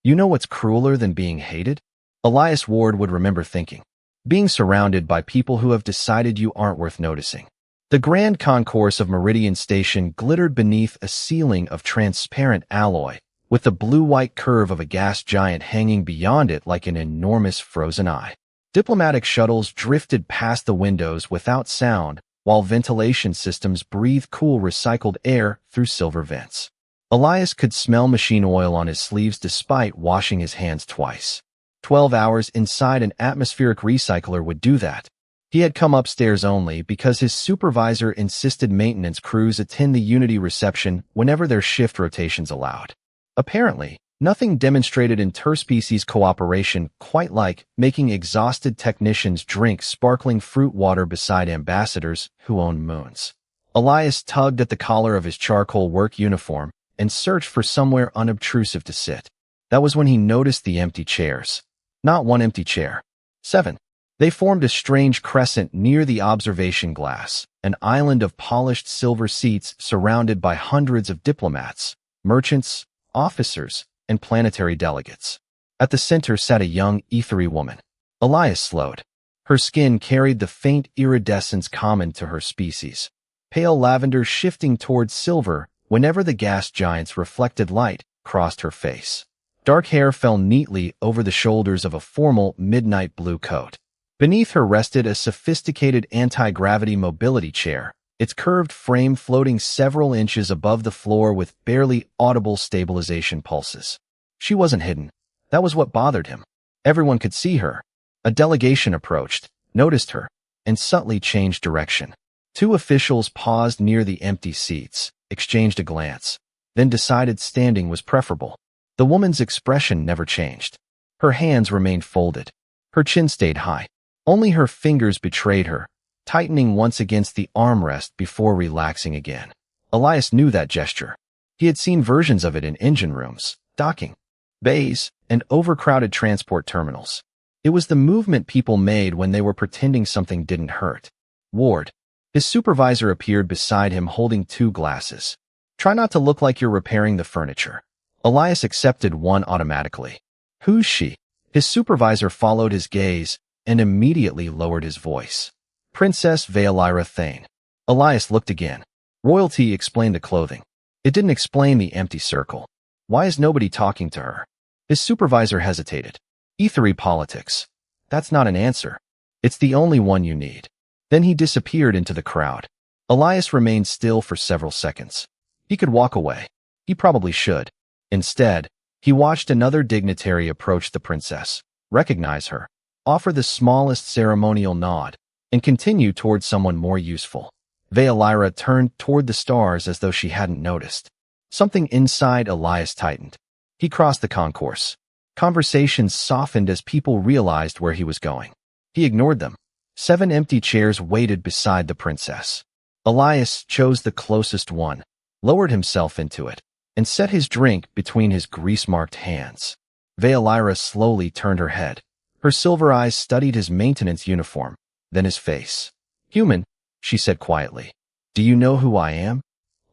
You know what's crueler than being hated? Elias Ward would remember thinking. Being surrounded by people who have decided you aren't worth noticing. The grand concourse of Meridian Station glittered beneath a ceiling of transparent alloy, with the blue-white curve of a gas giant hanging beyond it like an enormous frozen eye. Diplomatic shuttles drifted past the windows without sound, while ventilation systems breathed cool recycled air through silver vents. Elias could smell machine oil on his sleeves despite washing his hands twice. 12 hours inside an atmospheric recycler would do that. He had come upstairs only because his supervisor insisted maintenance crews attend the Unity reception whenever their shift rotations allowed. Apparently, nothing demonstrated interspecies cooperation quite like making exhausted technicians drink sparkling fruit water beside ambassadors who own moons. Elias tugged at the collar of his charcoal work uniform and searched for somewhere unobtrusive to sit. That was when he noticed the empty chairs. Not one empty chair. 7. They formed a strange crescent near the observation glass, an island of polished silver seats surrounded by hundreds of diplomats, merchants, officers, and planetary delegates. At the center sat a young, ethery woman. Elias slowed. Her skin carried the faint iridescence common to her species, pale lavender shifting towards silver whenever the gas giant's reflected light crossed her face. Dark hair fell neatly over the shoulders of a formal midnight blue coat. Beneath her rested a sophisticated anti-gravity mobility chair, its curved frame floating several inches above the floor with barely audible stabilization pulses. She wasn't hidden. That was what bothered him. Everyone could see her. A delegation approached, noticed her, and subtly changed direction. Two officials paused near the empty seats, exchanged a glance, then decided standing was preferable. The woman's expression never changed. Her hands remained folded. Her chin stayed high. Only her fingers betrayed her, tightening once against the armrest before relaxing again. Elias knew that gesture. He had seen versions of it in engine rooms, docking bays, and overcrowded transport terminals. It was the movement people made when they were pretending something didn't hurt. Ward. His supervisor appeared beside him holding two glasses. Try not to look like you're repairing the furniture. Elias accepted one automatically. Who's she? His supervisor followed his gaze and immediately lowered his voice. Princess Veilira Thane. Elias looked again. Royalty explained the clothing. It didn't explain the empty circle. Why is nobody talking to her? His supervisor hesitated. Ethery politics. That's not an answer. It's the only one you need. Then he disappeared into the crowd. Elias remained still for several seconds. He could walk away. He probably should. Instead, he watched another dignitary approach the princess, recognize her, offer the smallest ceremonial nod, and continue toward someone more useful. Veilira turned toward the stars as though she hadn't noticed. Something inside Elias tightened. He crossed the concourse. Conversations softened as people realized where he was going. He ignored them. 7 empty chairs waited beside the princess. Elias chose the closest one, lowered himself into it, and set his drink between his grease-marked hands. Veilira slowly turned her head. Her silver eyes studied his maintenance uniform, then his face. Human, she said quietly. Do you know who I am?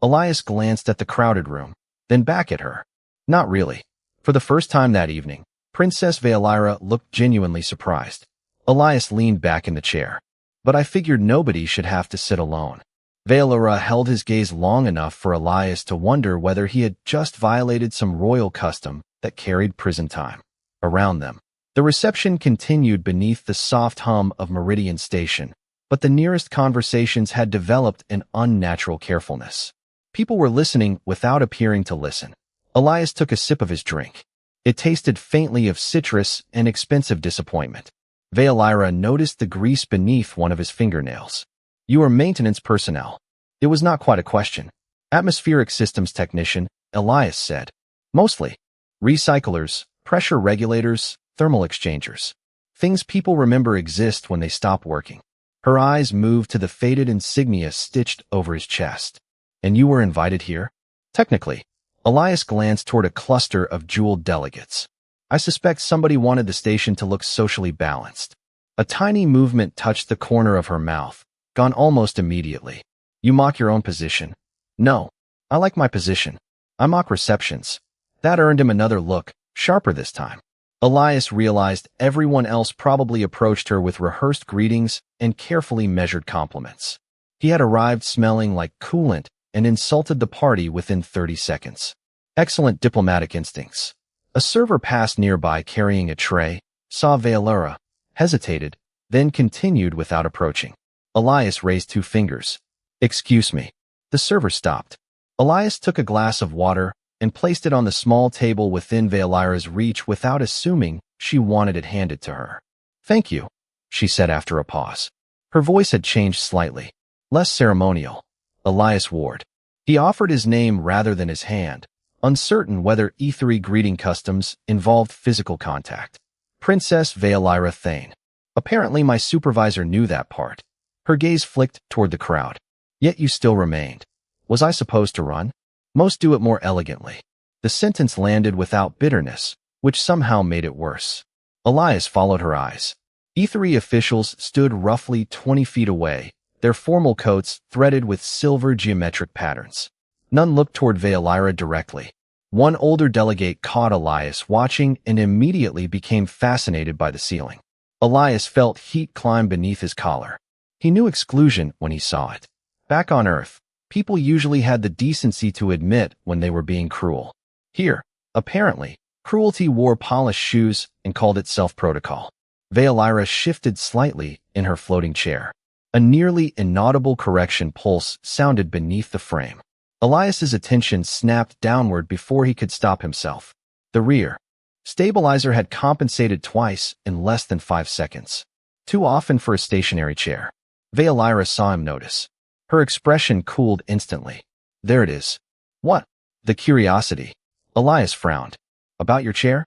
Elias glanced at the crowded room, then back at her. Not really. For the first time that evening, Princess Veilira looked genuinely surprised. Elias leaned back in the chair. But I figured nobody should have to sit alone. Veilira held his gaze long enough for Elias to wonder whether he had just violated some royal custom that carried prison time. Around them, the reception continued beneath the soft hum of Meridian Station, but the nearest conversations had developed an unnatural carefulness. People were listening without appearing to listen. Elias took a sip of his drink. It tasted faintly of citrus and expensive disappointment. Veilira noticed the grease beneath one of his fingernails. You are maintenance personnel. It was not quite a question. Atmospheric systems technician, Elias said. Mostly. Recyclers, pressure regulators, thermal exchangers. Things people remember exist when they stop working. Her eyes moved to the faded insignia stitched over his chest. And you were invited here? Technically. Elias glanced toward a cluster of jeweled delegates. I suspect somebody wanted the station to look socially balanced. A tiny movement touched the corner of her mouth, gone almost immediately. You mock your own position. No, I like my position. I mock receptions. That earned him another look, sharper this time. Elias realized everyone else probably approached her with rehearsed greetings and carefully measured compliments. He had arrived smelling like coolant and insulted the party within 30 seconds. Excellent diplomatic instincts. A server passed nearby carrying a tray, saw Veolara, hesitated, then continued without approaching. Elias raised 2 fingers. "Excuse me." The server stopped. Elias took a glass of water and placed it on the small table within Veolara's reach without assuming she wanted it handed to her. "Thank you," she said after a pause. Her voice had changed slightly, less ceremonial. Elias Ward. He offered his name rather than his hand, uncertain whether E3 greeting customs involved physical contact. "Princess Veolara Thane." Apparently my supervisor knew that part. Her gaze flicked toward the crowd. "Yet you still remained. Was I supposed to run?" "Most do it more elegantly." The sentence landed without bitterness, which somehow made it worse. Elias followed her eyes. E3 officials stood roughly 20 feet away, their formal coats threaded with silver geometric patterns. None looked toward Veolara directly. One older delegate caught Elias watching and immediately became fascinated by the ceiling. Elias felt heat climb beneath his collar. He knew exclusion when he saw it. Back on Earth, people usually had the decency to admit when they were being cruel. Here, apparently, cruelty wore polished shoes and called itself protocol. Veolara shifted slightly in her floating chair. A nearly inaudible correction pulse sounded beneath the frame. Elias's attention snapped downward before he could stop himself. The rear stabilizer had compensated twice in less than 5 seconds. Too often for a stationary chair. Veolara saw him notice. Her expression cooled instantly. "There it is." "What?" "The curiosity." Elias frowned. "About your chair?"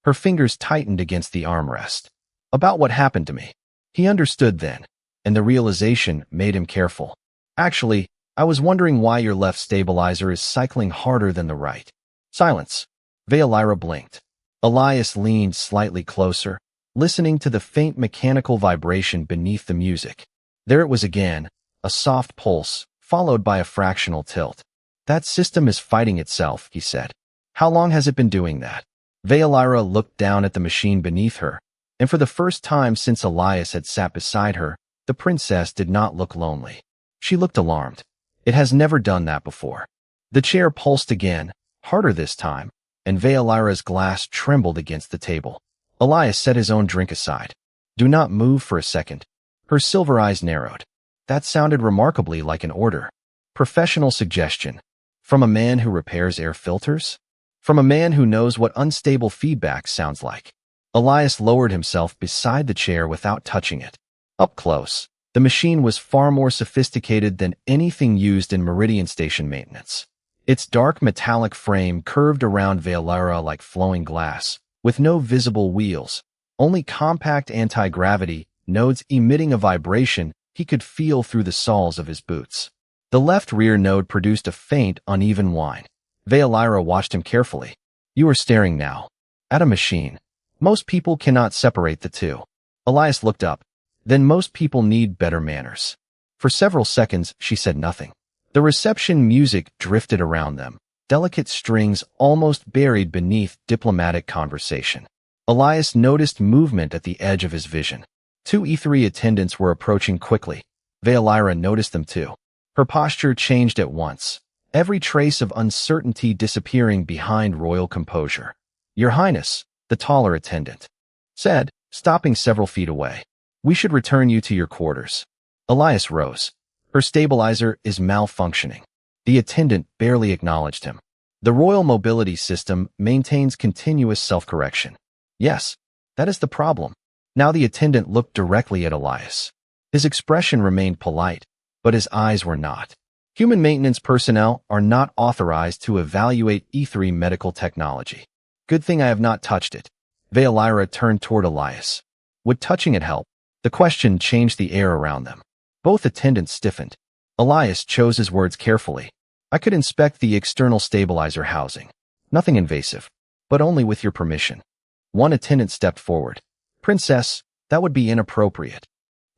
Her fingers tightened against the armrest. "About what happened to me." He understood then, and the realization made him careful. "Actually, I was wondering why your left stabilizer is cycling harder than the right." Silence. Veolara blinked. Elias leaned slightly closer, listening to the faint mechanical vibration beneath the music. There it was again, a soft pulse, followed by a fractional tilt. "That system is fighting itself," he said. "How long has it been doing that?" Veolara looked down at the machine beneath her, and for the first time since Elias had sat beside her, the princess did not look lonely. She looked alarmed. It has never done that before. The chair pulsed again, harder this time, and Veolara's glass trembled against the table. Elias set his own drink aside. "Do not move for a second." Her silver eyes narrowed. That sounded remarkably like an order. Professional suggestion. From a man who repairs air filters? From a man who knows what unstable feedback sounds like. Elias lowered himself beside the chair without touching it. Up close, the machine was far more sophisticated than anything used in Meridian Station maintenance. Its dark metallic frame curved around Veolara like flowing glass, with no visible wheels, only compact anti-gravity nodes emitting a vibration he could feel through the soles of his boots. The left rear node produced a faint, uneven whine. Veolara watched him carefully. "You are staring now at a machine. Most people cannot separate the two." Elias looked up. "Then most people need better manners." For several seconds, she said nothing. The reception music drifted around them, delicate strings almost buried beneath diplomatic conversation. Elias noticed movement at the edge of his vision. 2 E3 attendants were approaching quickly. Veolara noticed them too. Her posture changed at once, every trace of uncertainty disappearing behind royal composure. "Your Highness," the taller attendant said, stopping several feet away. "We should return you to your quarters." Elias rose. "Her stabilizer is malfunctioning." The attendant barely acknowledged him. "The royal mobility system maintains continuous self-correction." "Yes, that is the problem." Now the attendant looked directly at Elias. His expression remained polite, but his eyes were not. "Human maintenance personnel are not authorized to evaluate E3 medical technology." "Good thing I have not touched it." Veolara turned toward Elias. Would touching it help? The question changed the air around them. Both attendants stiffened. Elias chose his words carefully. "I could inspect the external stabilizer housing. Nothing invasive, but only with your permission." One attendant stepped forward. "Princess, that would be inappropriate."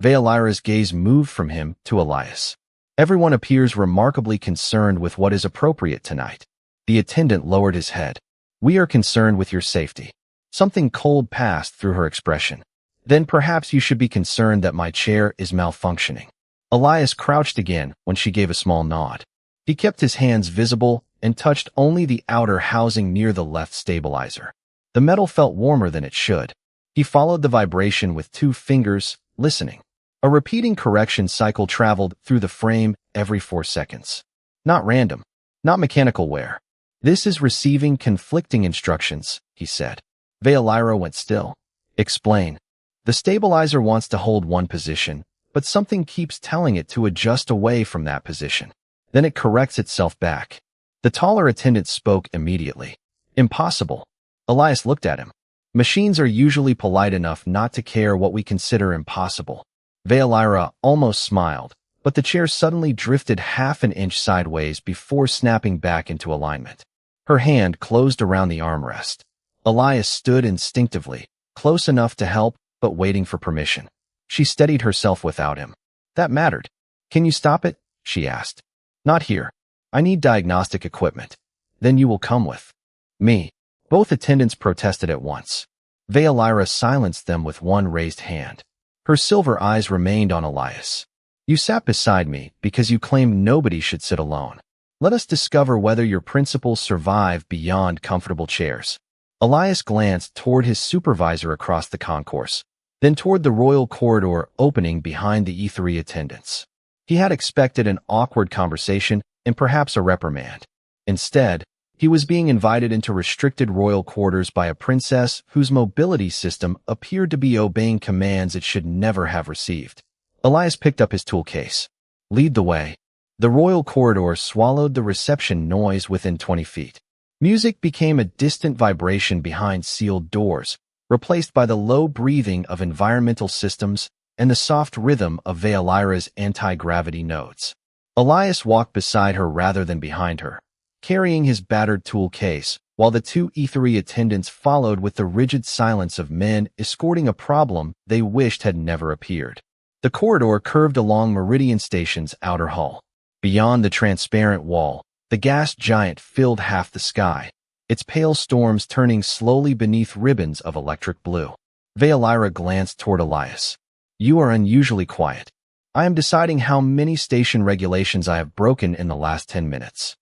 Veolara's gaze moved from him to Elias. "Everyone appears remarkably concerned with what is appropriate tonight." The attendant lowered his head. We are concerned with your safety. Something cold passed through her expression. Then perhaps you should be concerned that my chair is malfunctioning. Elias crouched again when she gave a small nod. He kept his hands visible and touched only the outer housing near the left stabilizer. The metal felt warmer than it should. He followed the vibration with 2 fingers, listening. A repeating correction cycle traveled through the frame every 4 seconds. Not random, not mechanical wear. This is receiving conflicting instructions, he said. Veolira went still. Explain. The stabilizer wants to hold one position, but something keeps telling it to adjust away from that position. Then it corrects itself back. The taller attendant spoke immediately. Impossible. Elias looked at him. Machines are usually polite enough not to care what we consider impossible. Veolira almost smiled, but the chair suddenly drifted half an inch sideways before snapping back into alignment. Her hand closed around the armrest. Elias stood instinctively, close enough to help, but waiting for permission. She steadied herself without him. That mattered. Can you stop it? She asked. Not here. I need diagnostic equipment. Then you will come with me. Both attendants protested at once. Veolira silenced them with one raised hand. Her silver eyes remained on Elias. You sat beside me because you claimed nobody should sit alone. Let us discover whether your principles survive beyond comfortable chairs. Elias glanced toward his supervisor across the concourse, then toward the royal corridor opening behind the E3 attendants. He had expected an awkward conversation and perhaps a reprimand. Instead, he was being invited into restricted royal quarters by a princess whose mobility system appeared to be obeying commands it should never have received. Elias picked up his tool case. Lead the way. The royal corridor swallowed the reception noise within 20 feet. Music became a distant vibration behind sealed doors, replaced by the low breathing of environmental systems and the soft rhythm of Veolira's anti-gravity notes. Elias walked beside her rather than behind her, carrying his battered tool case, while the 2 E3 attendants followed with the rigid silence of men escorting a problem they wished had never appeared. The corridor curved along Meridian Station's outer hull. Beyond the transparent wall, the gas giant filled half the sky, its pale storms turning slowly beneath ribbons of electric blue. Veolira glanced toward Elias. You are unusually quiet. I am deciding how many station regulations I have broken in the last 10 minutes.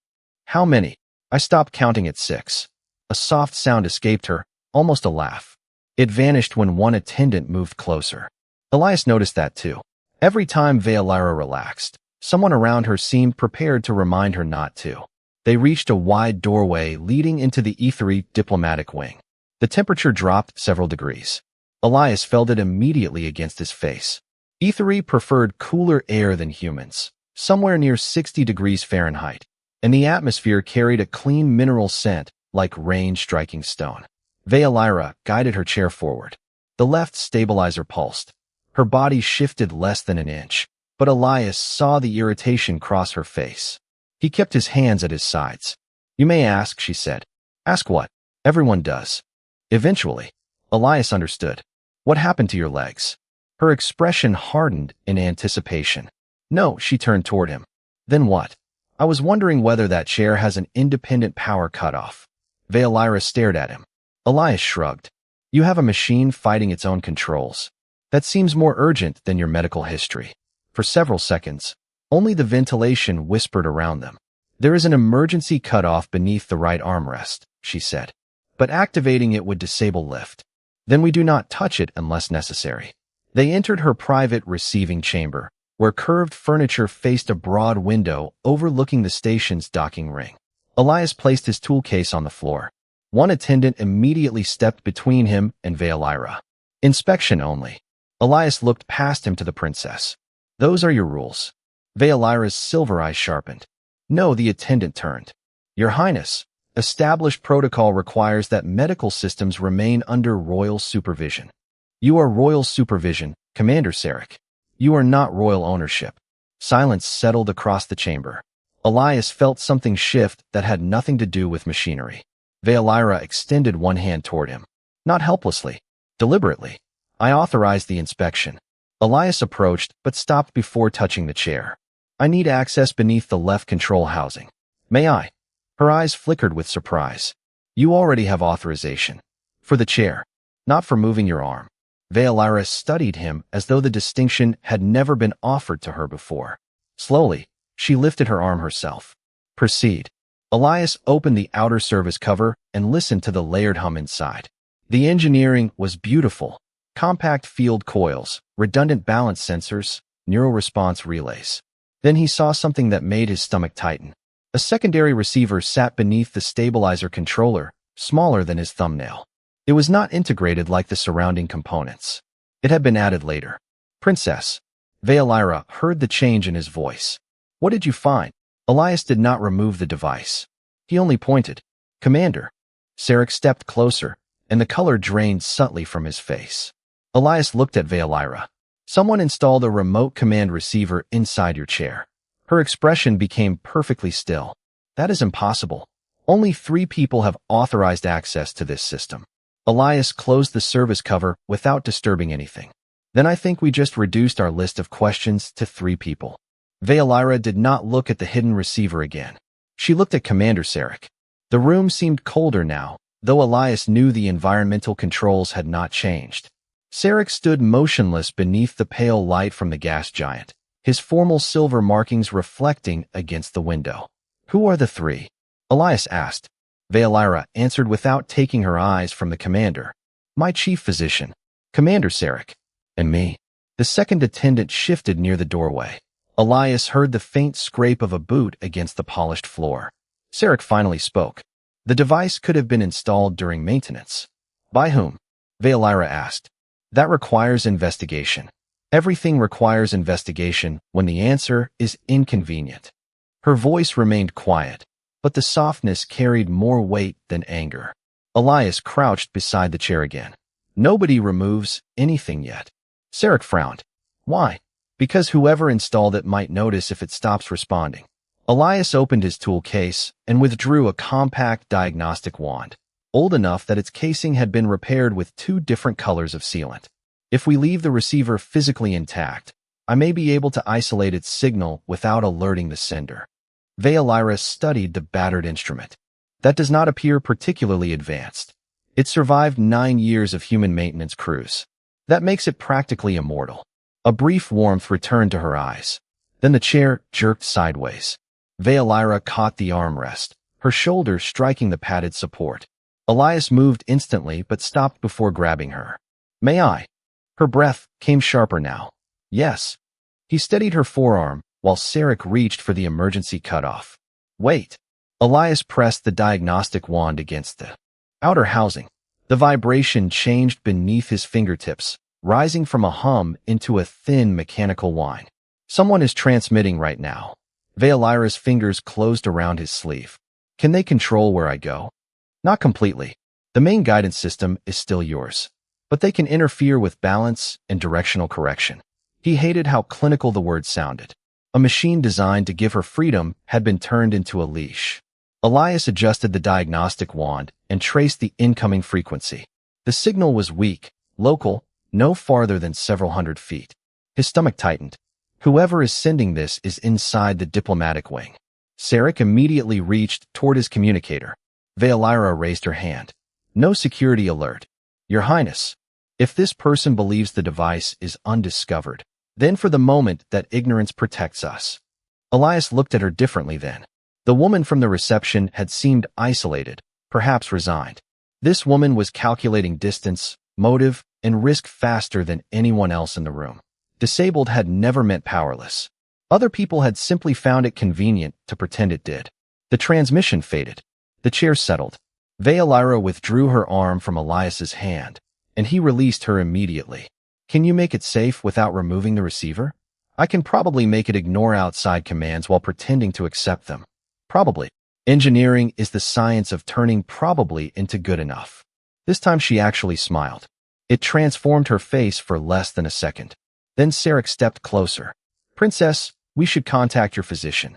How many? I stopped counting at 6. A soft sound escaped her, almost a laugh. It vanished when one attendant moved closer. Elias noticed that too. Every time Veolira relaxed, someone around her seemed prepared to remind her not to. They reached a wide doorway leading into the E3 diplomatic wing. The temperature dropped several degrees. Elias felt it immediately against his face. E3 preferred cooler air than humans, somewhere near 60 degrees Fahrenheit, and the atmosphere carried a clean mineral scent like rain striking stone. Veolira guided her chair forward. The left stabilizer pulsed. Her body shifted less than an inch, but Elias saw the irritation cross her face. He kept his hands at his sides. You may ask, she said. Ask what? Everyone does. Eventually, Elias understood. What happened to your legs? Her expression hardened in anticipation. No, she turned toward him. Then what? I was wondering whether that chair has an independent power cutoff. Veolira stared at him. Elias shrugged. You have a machine fighting its own controls. That seems more urgent than your medical history. For several seconds, only the ventilation whispered around them. There is an emergency cutoff beneath the right armrest, she said. But activating it would disable lift. Then we do not touch it unless necessary. They entered her private receiving chamber, where curved furniture faced a broad window overlooking the station's docking ring. Elias placed his tool case on the floor. One attendant immediately stepped between him and Veolira. Inspection only. Elias looked past him to the princess. Those are your rules. Veolira's silver eyes sharpened. No, the attendant turned. Your Highness, established protocol requires that medical systems remain under royal supervision. You are royal supervision, Commander Sarek. You are not royal ownership. Silence settled across the chamber. Elias felt something shift that had nothing to do with machinery. Veolira extended one hand toward him. Not helplessly, deliberately. I authorized the inspection. Elias approached, but stopped before touching the chair. I need access beneath the left control housing. May I? Her eyes flickered with surprise. You already have authorization. For the chair, not for moving your arm. Veolyra studied him as though the distinction had never been offered to her before. Slowly, she lifted her arm herself. Proceed. Elias opened the outer service cover and listened to the layered hum inside. The engineering was beautiful. Compact field coils, redundant balance sensors, neural response relays. Then he saw something that made his stomach tighten. A secondary receiver sat beneath the stabilizer controller, smaller than his thumbnail. It was not integrated like the surrounding components. It had been added later. Princess. Veolyra heard the change in his voice. What did you find? Elias did not remove the device. He only pointed. Commander. Sarek stepped closer, and the color drained subtly from his face. Elias looked at Veolyra. Someone installed a remote command receiver inside your chair. Her expression became perfectly still. That is impossible. Only 3 people have authorized access to this system. Elias closed the service cover without disturbing anything. Then I think we just reduced our list of questions to 3 people. Veolyra did not look at the hidden receiver again. She looked at Commander Sarek. The room seemed colder now, though Elias knew the environmental controls had not changed. Sarek stood motionless beneath the pale light from the gas giant, his formal silver markings reflecting against the window. Who are the 3? Elias asked. Veolyra answered without taking her eyes from the commander. My chief physician, Commander Sarek, and me. The second attendant shifted near the doorway. Elias heard the faint scrape of a boot against the polished floor. Sarek finally spoke. The device could have been installed during maintenance. By whom? Veolyra asked. That requires investigation. Everything requires investigation when the answer is inconvenient. Her voice remained quiet, but the softness carried more weight than anger. Elias crouched beside the chair again. Nobody removes anything yet. Sarek frowned. Why? Because whoever installed it might notice if it stops responding. Elias opened his tool case and withdrew a compact diagnostic wand, old enough that its casing had been repaired with 2 different colors of sealant. If we leave the receiver physically intact, I may be able to isolate its signal without alerting the sender. Veolyra studied the battered instrument. That does not appear particularly advanced. It survived 9 years of human maintenance crews. That makes it practically immortal. A brief warmth returned to her eyes. Then the chair jerked sideways. Veolyra caught the armrest, her shoulder striking the padded support. Elias moved instantly but stopped before grabbing her. May I? Her breath came sharper now. Yes. He steadied her forearm while Sarek reached for the emergency cutoff. Wait. Elias pressed the diagnostic wand against the outer housing. The vibration changed beneath his fingertips, rising from a hum into a thin mechanical whine. Someone is transmitting right now. Veolyra's fingers closed around his sleeve. Can they control where I go? Not completely. The main guidance system is still yours. But they can interfere with balance and directional correction. He hated how clinical the word sounded. A machine designed to give her freedom had been turned into a leash. Elias adjusted the diagnostic wand and traced the incoming frequency. The signal was weak, local, no farther than several hundred feet. His stomach tightened. Whoever is sending this is inside the diplomatic wing. Sarek immediately reached toward his communicator. Veolyra raised her hand. No security alert. Your Highness, if this person believes the device is undiscovered, then for the moment that ignorance protects us. Elias looked at her differently then. The woman from the reception had seemed isolated, perhaps resigned. This woman was calculating distance, motive, and risk faster than anyone else in the room. Disabled had never meant powerless. Other people had simply found it convenient to pretend it did. The transmission faded. The chair settled. Veolyra withdrew her arm from Elias's hand, and he released her immediately. Can you make it safe without removing the receiver? I can probably make it ignore outside commands while pretending to accept them. Probably. Engineering is the science of turning probably into good enough. This time she actually smiled. It transformed her face for less than a second. Then Sarek stepped closer. Princess, we should contact your physician.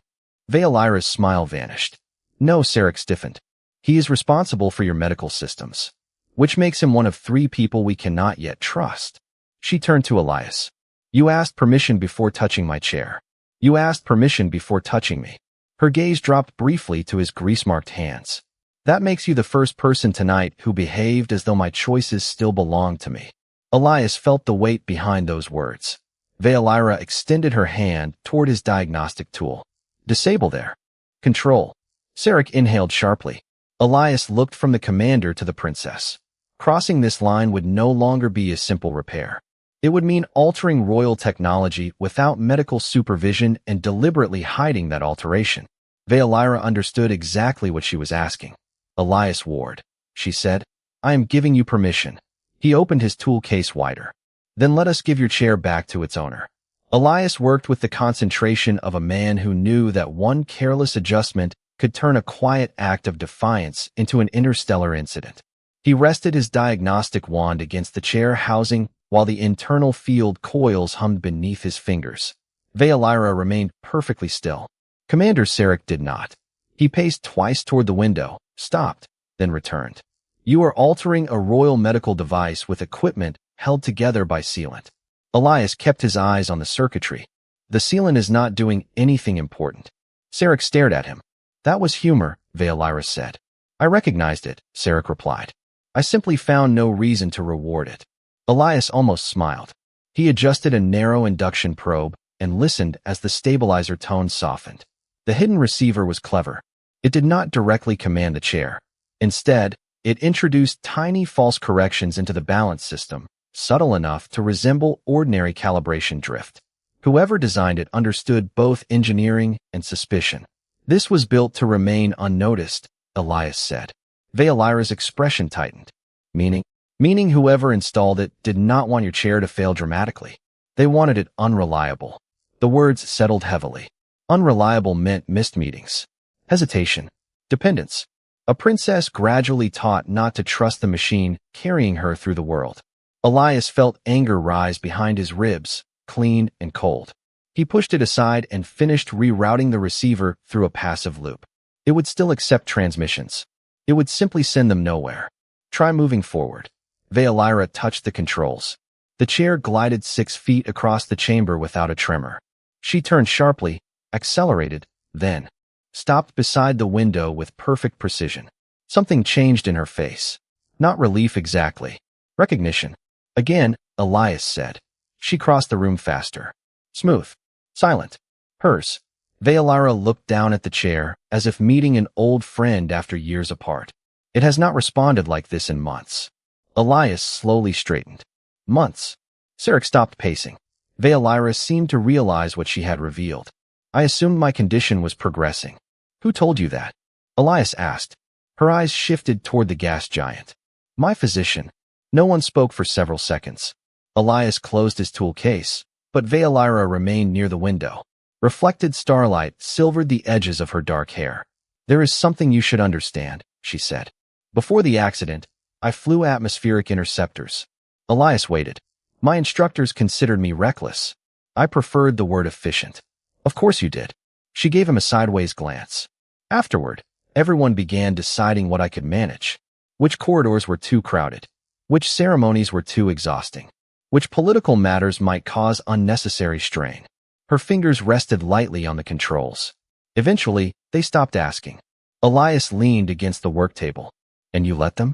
Veolyra's smile vanished. No, Sarek stiffened. He is responsible for your medical systems, which makes him one of 3 people we cannot yet trust. She turned to Elias. You asked permission before touching my chair. You asked permission before touching me. Her gaze dropped briefly to his grease-marked hands. That makes you the first person tonight who behaved as though my choices still belong to me. Elias felt the weight behind those words. Veolyra extended her hand toward his diagnostic tool. Disable there. Control. Sarek inhaled sharply. Elias looked from the commander to the princess. Crossing this line would no longer be a simple repair. It would mean altering royal technology without medical supervision and deliberately hiding that alteration. Veolyra understood exactly what she was asking. Elias Ward, she said, I am giving you permission. He opened his tool case wider. Then let us give your chair back to its owner. Elias worked with the concentration of a man who knew that one careless adjustment could turn a quiet act of defiance into an interstellar incident. He rested his diagnostic wand against the chair housing while the internal field coils hummed beneath his fingers. Veolyra remained perfectly still. Commander Sarek did not. He paced twice toward the window, stopped, then returned. You are altering a royal medical device with equipment held together by sealant. Elias kept his eyes on the circuitry. The sealant is not doing anything important. Sarek stared at him. That was humor, Veolyra said. I recognized it, Sarek replied. I simply found no reason to reward it. Elias almost smiled. He adjusted a narrow induction probe and listened as the stabilizer tone softened. The hidden receiver was clever. It did not directly command the chair. Instead, it introduced tiny false corrections into the balance system, subtle enough to resemble ordinary calibration drift. Whoever designed it understood both engineering and suspicion. This was built to remain unnoticed, Elias said. Veolyra's expression tightened. Meaning whoever installed it did not want your chair to fail dramatically. They wanted it unreliable. The words settled heavily. Unreliable meant missed meetings. Hesitation. Dependence. A princess gradually taught not to trust the machine carrying her through the world. Elias felt anger rise behind his ribs, clean and cold. He pushed it aside and finished rerouting the receiver through a passive loop. It would still accept transmissions. It would simply send them nowhere. Try moving forward. Veolyra touched the controls. The chair glided 6 feet across the chamber without a tremor. She turned sharply, accelerated, then stopped beside the window with perfect precision. Something changed in her face. Not relief exactly. Recognition. Again, Elias said. She crossed the room faster. Smooth. Silent. Hers. Veolyra looked down at the chair, as if meeting an old friend after years apart. It has not responded like this in months. Elias slowly straightened. Months. Sarek stopped pacing. Veolyra seemed to realize what she had revealed. I assumed my condition was progressing. Who told you that? Elias asked. Her eyes shifted toward the gas giant. My physician. No one spoke for several seconds. Elias closed his tool case, but Veolyra remained near the window. Reflected starlight silvered the edges of her dark hair. There is something you should understand, she said. Before the accident, I flew atmospheric interceptors. Elias waited. My instructors considered me reckless. I preferred the word efficient. Of course you did. She gave him a sideways glance. Afterward, everyone began deciding what I could manage. Which corridors were too crowded. Which ceremonies were too exhausting. Which political matters might cause unnecessary strain. Her fingers rested lightly on the controls. Eventually, they stopped asking. Elias leaned against the work table. And you let them?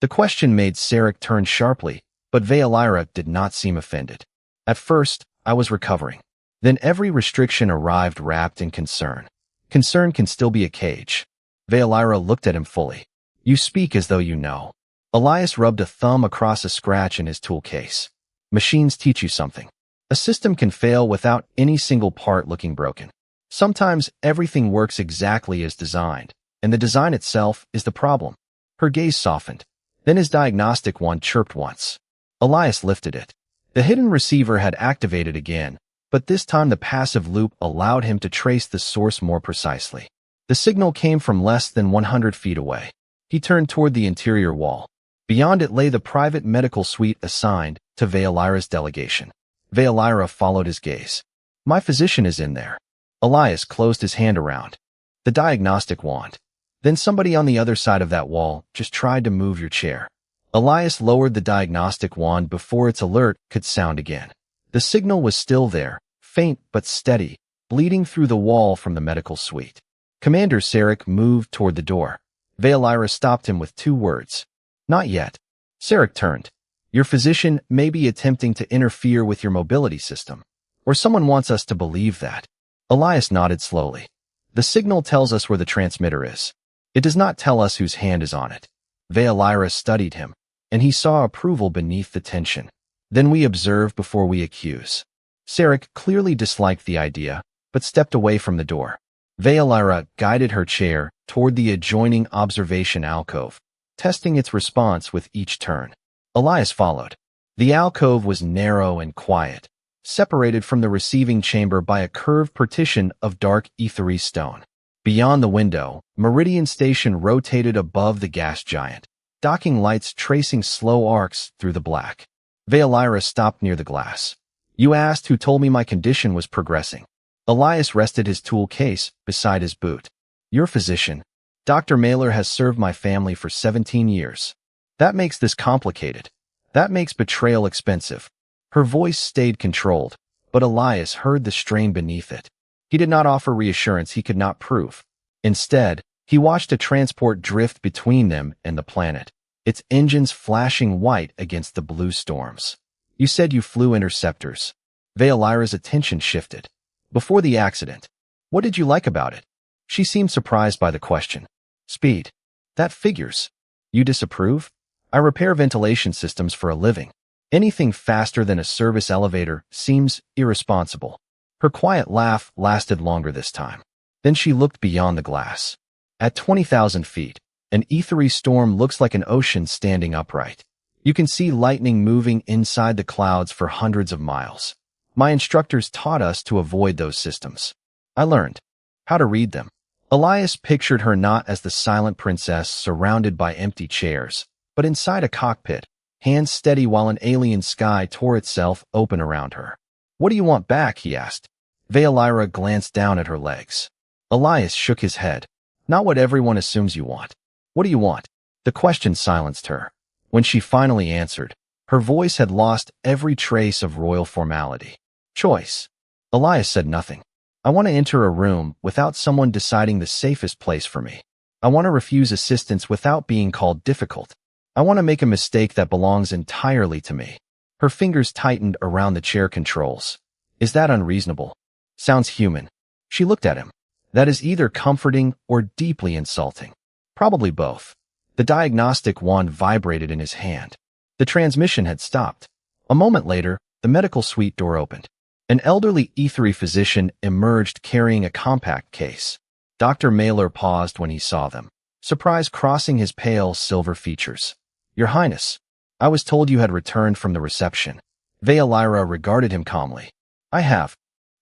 The question made Sarek turn sharply, but Veolyra did not seem offended. At first, I was recovering. Then every restriction arrived wrapped in concern. Concern can still be a cage. Veolyra looked at him fully. You speak as though you know. Elias rubbed a thumb across a scratch in his tool case. Machines teach you something. A system can fail without any single part looking broken. Sometimes everything works exactly as designed, and the design itself is the problem. Her gaze softened. Then his diagnostic wand chirped once. Elias lifted it. The hidden receiver had activated again, but this time the passive loop allowed him to trace the source more precisely. The signal came from less than 100 feet away. He turned toward the interior wall. Beyond it lay the private medical suite assigned to Veolyra's delegation. Veolyra followed his gaze. My physician is in there. Elias closed his hand around the diagnostic wand. Then somebody on the other side of that wall just tried to move your chair. Elias lowered the diagnostic wand before its alert could sound again. The signal was still there, faint but steady, bleeding through the wall from the medical suite. Commander Sarek moved toward the door. Veilira stopped him with 2 words. Not yet. Sarek turned. Your physician may be attempting to interfere with your mobility system. Or someone wants us to believe that. Elias nodded slowly. The signal tells us where the transmitter is. It does not tell us whose hand is on it. Veilira studied him, and he saw approval beneath the tension. Then we observe before we accuse. Sarek clearly disliked the idea, but stepped away from the door. Veilira guided her chair toward the adjoining observation alcove, testing its response with each turn. Elias followed. The alcove was narrow and quiet, separated from the receiving chamber by a curved partition of dark ethery stone. Beyond the window, Meridian Station rotated above the gas giant, docking lights tracing slow arcs through the black. Veilira stopped near the glass. You asked who told me my condition was progressing. Elias rested his tool case beside his boot. Your physician. Dr. Mailer has served my family for 17 years. That makes this complicated. That makes betrayal expensive. Her voice stayed controlled, but Elias heard the strain beneath it. He did not offer reassurance he could not prove. Instead, he watched a transport drift between them and the planet, its engines flashing white against the blue storms. You said you flew interceptors. Veilira's attention shifted. Before the accident, what did you like about it? She seemed surprised by the question. Speed. That figures. You disapprove? I repair ventilation systems for a living. Anything faster than a service elevator seems irresponsible. Her quiet laugh lasted longer this time. Then she looked beyond the glass. At 20,000 feet, an ethery storm looks like an ocean standing upright. You can see lightning moving inside the clouds for hundreds of miles. My instructors taught us to avoid those systems. I learned how to read them. Elias pictured her not as the silent princess surrounded by empty chairs, but inside a cockpit, hands steady while an alien sky tore itself open around her. What do you want back? He asked. Veilira glanced down at her legs. Elias shook his head. Not what everyone assumes you want. What do you want? The question silenced her. When she finally answered, her voice had lost every trace of royal formality. Choice. Elias said nothing. I want to enter a room without someone deciding the safest place for me. I want to refuse assistance without being called difficult. I want to make a mistake that belongs entirely to me. Her fingers tightened around the chair controls. Is that unreasonable? Sounds human. She looked at him. That is either comforting or deeply insulting. Probably both. The diagnostic wand vibrated in his hand. The transmission had stopped. A moment later, the medical suite door opened. An elderly ethery physician emerged carrying a compact case. Dr. Mailer paused when he saw them, surprise crossing his pale silver features. Your Highness, I was told you had returned from the reception. Veilira regarded him calmly. I have.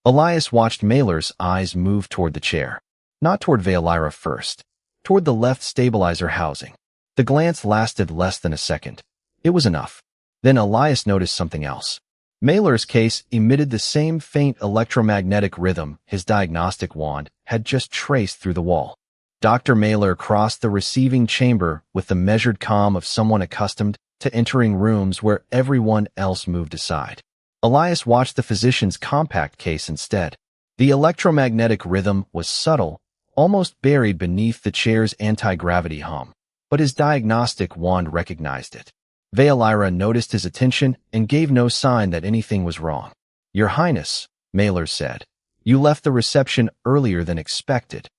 Elias watched Mailer's eyes move toward the chair. Not toward Veilira first. Toward the left stabilizer housing. The glance lasted less than a second. It was enough. Then Elias noticed something else. Mailer's case emitted the same faint electromagnetic rhythm his diagnostic wand had just traced through the wall. Dr. Mailer crossed the receiving chamber with the measured calm of someone accustomed to entering rooms where everyone else moved aside. Elias watched the physician's compact case instead. The electromagnetic rhythm was subtle, almost buried beneath the chair's anti-gravity hum, but his diagnostic wand recognized it. Veilira noticed his attention and gave no sign that anything was wrong. Your Highness, Mailer said, you left the reception earlier than expected.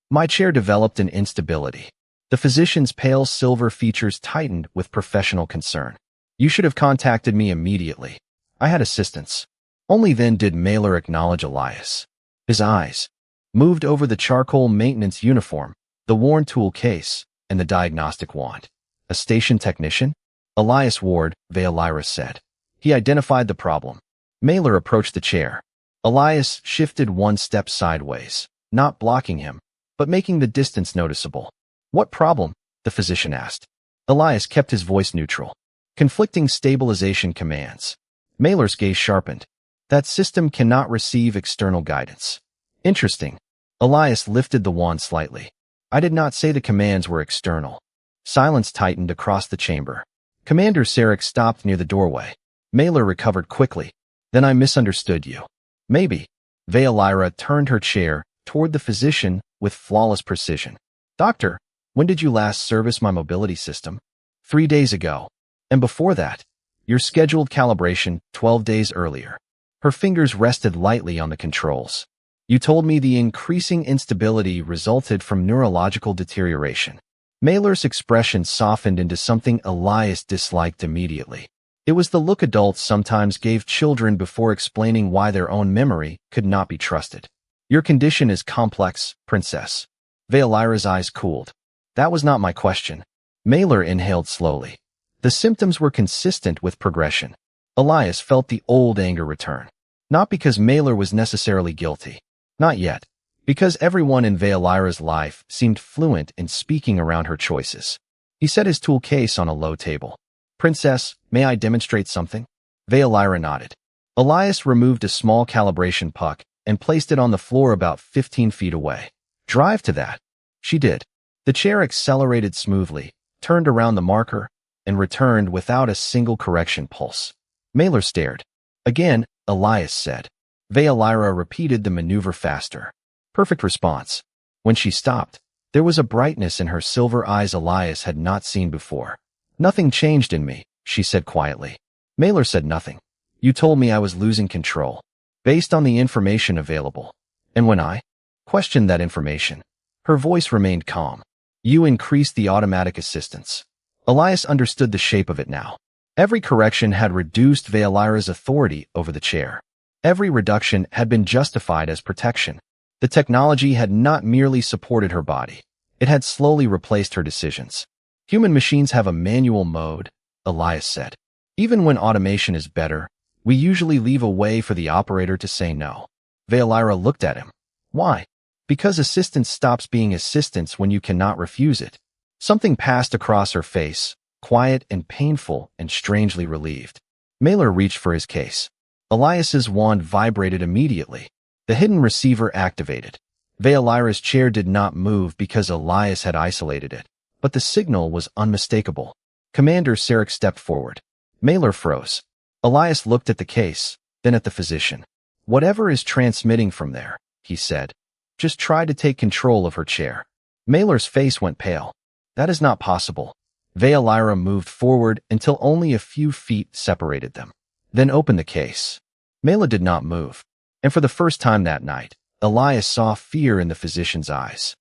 My chair developed an instability. The physician's pale silver features tightened with professional concern. You should have contacted me immediately. I had assistance. Only then did Mailer acknowledge Elias. His eyes moved over the charcoal maintenance uniform, the worn tool case, and the diagnostic wand. A station technician? Elias Ward, Veilira said. He identified the problem. Mailer approached the chair. Elias shifted one step sideways, not blocking him, but making the distance noticeable. What problem? The physician asked. Elias kept his voice neutral. Conflicting stabilization commands. Mailer's gaze sharpened. That system cannot receive external guidance. Interesting. Elias lifted the wand slightly. I did not say the commands were external. Silence tightened across the chamber. Commander Sarek stopped near the doorway. Mailer recovered quickly. Then I misunderstood you. Maybe. Veilira turned her chair toward the physician with flawless precision. Doctor, When did you last service my mobility system? 3 days ago. And before that? Your scheduled calibration 12 days earlier. Her fingers rested lightly on the controls. You told me the increasing instability resulted from neurological deterioration. Mailer's expression softened into something Elias disliked immediately. It was the look adults sometimes gave children before explaining why their own memory could not be trusted. Your condition is complex, Princess. Veolira's eyes cooled. That was not my question. Mailer inhaled slowly. The symptoms were consistent with progression. Elias felt the old anger return. Not because Mailer was necessarily guilty. Not yet. Because everyone in Veolira's life seemed fluent in speaking around her choices. He set his tool case on a low table. Princess, may I demonstrate something? Veolira nodded. Elias removed a small calibration puck and placed it on the floor about 15 feet away. Drive to that. She did. The chair accelerated smoothly, turned around the marker, and returned without a single correction pulse. Mailer stared. Again, Elias said. Veolira repeated the maneuver faster. Perfect response. When she stopped, there was a brightness in her silver eyes Elias had not seen before. Nothing changed in me, she said quietly. Mailer said nothing. You told me I was losing control, based on the information available. And when I questioned that information, her voice remained calm. You increased the automatic assistance. Elias understood the shape of it now. Every correction had reduced Veolira's authority over the chair. Every reduction had been justified as protection. The technology had not merely supported her body. It had slowly replaced her decisions. Human machines have a manual mode, Elias said. Even when automation is better, we usually leave a way for the operator to say no. Veolira looked at him. Why? Because assistance stops being assistance when you cannot refuse it. Something passed across her face, quiet and painful and strangely relieved. Mailer reached for his case. Elias's wand vibrated immediately. The hidden receiver activated. Veolira's chair did not move because Elias had isolated it, but the signal was unmistakable. Commander Sarek stepped forward. Mailer froze. Elias looked at the case, then at the physician. Whatever is transmitting from there, he said. Just try to take control of her chair. Mailer's face went pale. That is not possible. Veolira moved forward until only a few feet separated them. Then opened the case. Mailer did not move. And for the first time that night, Elias saw fear in the physician's eyes.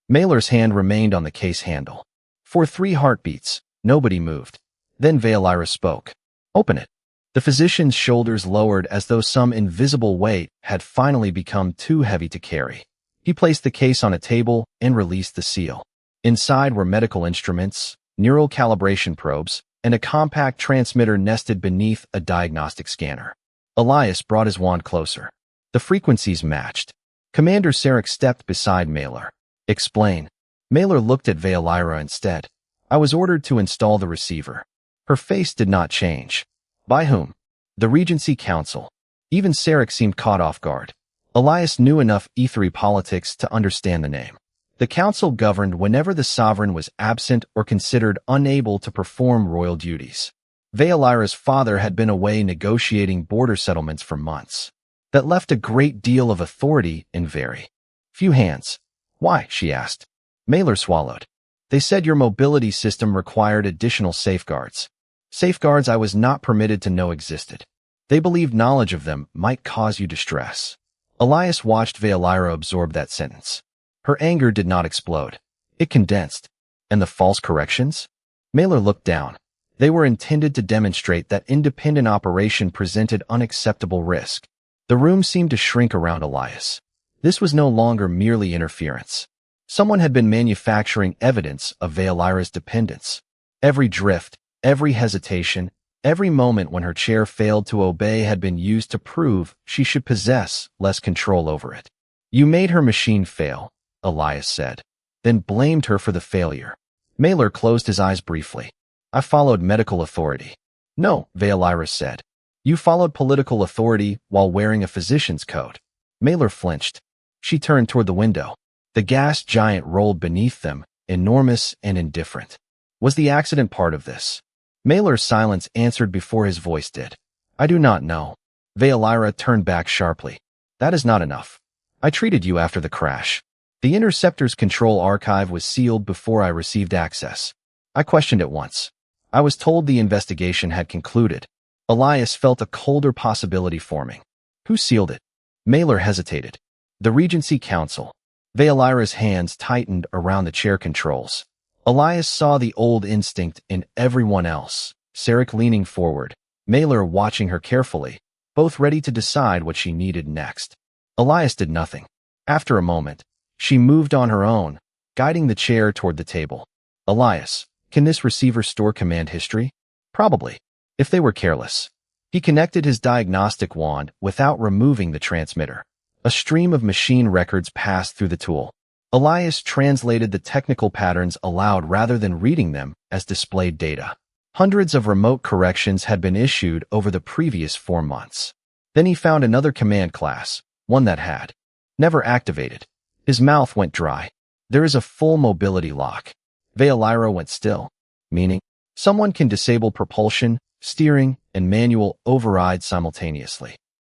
Mailer's hand remained on the case handle. For 3 heartbeats, nobody moved. Then Veolira spoke. Open it. The physician's shoulders lowered as though some invisible weight had finally become too heavy to carry. He placed the case on a table and released the seal. Inside were medical instruments, neural calibration probes, and a compact transmitter nested beneath a diagnostic scanner. Elias brought his wand closer. The frequencies matched. Commander Sarek stepped beside Mailer. Explain. Mailer looked at Veolira instead. I was ordered to install the receiver. Her face did not change. By whom? The Regency Council. Even Sarek seemed caught off guard. Elias knew enough ethery politics to understand the name. The council governed whenever the sovereign was absent or considered unable to perform royal duties. Veolira's father had been away negotiating border settlements for months. That left a great deal of authority in very few hands. Why? She asked. Mailer swallowed. They said your mobility system required additional safeguards. Safeguards I was not permitted to know existed. They believed knowledge of them might cause you distress. Elias watched Veolira absorb that sentence. Her anger did not explode. It condensed. And the false corrections? Mailer looked down. They were intended to demonstrate that independent operation presented unacceptable risk. The room seemed to shrink around Elias. This was no longer merely interference. Someone had been manufacturing evidence of Veolira's dependence. Every drift, every hesitation, every moment when her chair failed to obey had been used to prove she should possess less control over it. You made her machine fail, Elias said, then blamed her for the failure. Mailer closed his eyes briefly. I followed medical authority. No, Veolira said. You followed political authority while wearing a physician's coat. Mailer flinched. She turned toward the window. The gas giant rolled beneath them, enormous and indifferent. Was the accident part of this? Mailer's silence answered before his voice did. I do not know. Veolira turned back sharply. That is not enough. I treated you after the crash. The Interceptor's control archive was sealed before I received access. I questioned it once. I was told the investigation had concluded. Elias felt a colder possibility forming. Who sealed it? Mailer hesitated. The Regency Council. Veolira's hands tightened around the chair controls. Elias saw the old instinct in everyone else. Sarek leaning forward, Mailer watching her carefully, both ready to decide what she needed next. Elias did nothing. After a moment, she moved on her own, guiding the chair toward the table. Elias, can this receiver store command history? Probably, if they were careless. He connected his diagnostic wand without removing the transmitter. A stream of machine records passed through the tool. Elias translated the technical patterns aloud rather than reading them as displayed data. Hundreds of remote corrections had been issued over the previous 4 months. Then he found another command class, one that had never activated. His mouth went dry. There is a full mobility lock. Veolira went still, meaning someone can disable propulsion, steering, and manual override simultaneously.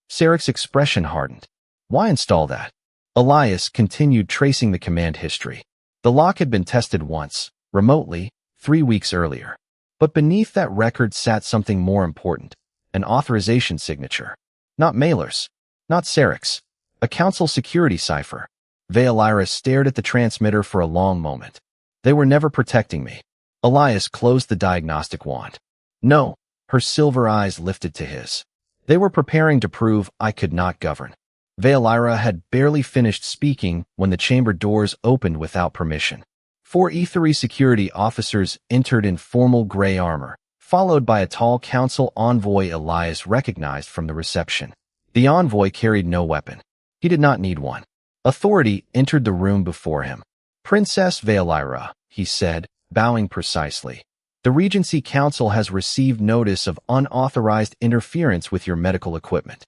Sarek's expression hardened. Why install that? Elias continued tracing the command history. The lock had been tested once, remotely, 3 weeks earlier. But beneath that record sat something more important, an authorization signature. Not Mailer's, not Sarek's, a council security cipher. Veolira stared at the transmitter for a long moment. They were never protecting me. Elias closed the diagnostic wand. No, her silver eyes lifted to his. They were preparing to prove I could not govern. Veolira had barely finished speaking when the chamber doors opened without permission. 4 E3 security officers entered in formal gray armor, followed by a tall council envoy Elias recognized from the reception. The envoy carried no weapon. He did not need one. Authority entered the room before him. Princess Veolira, he said, bowing precisely. The Regency Council has received notice of unauthorized interference with your medical equipment.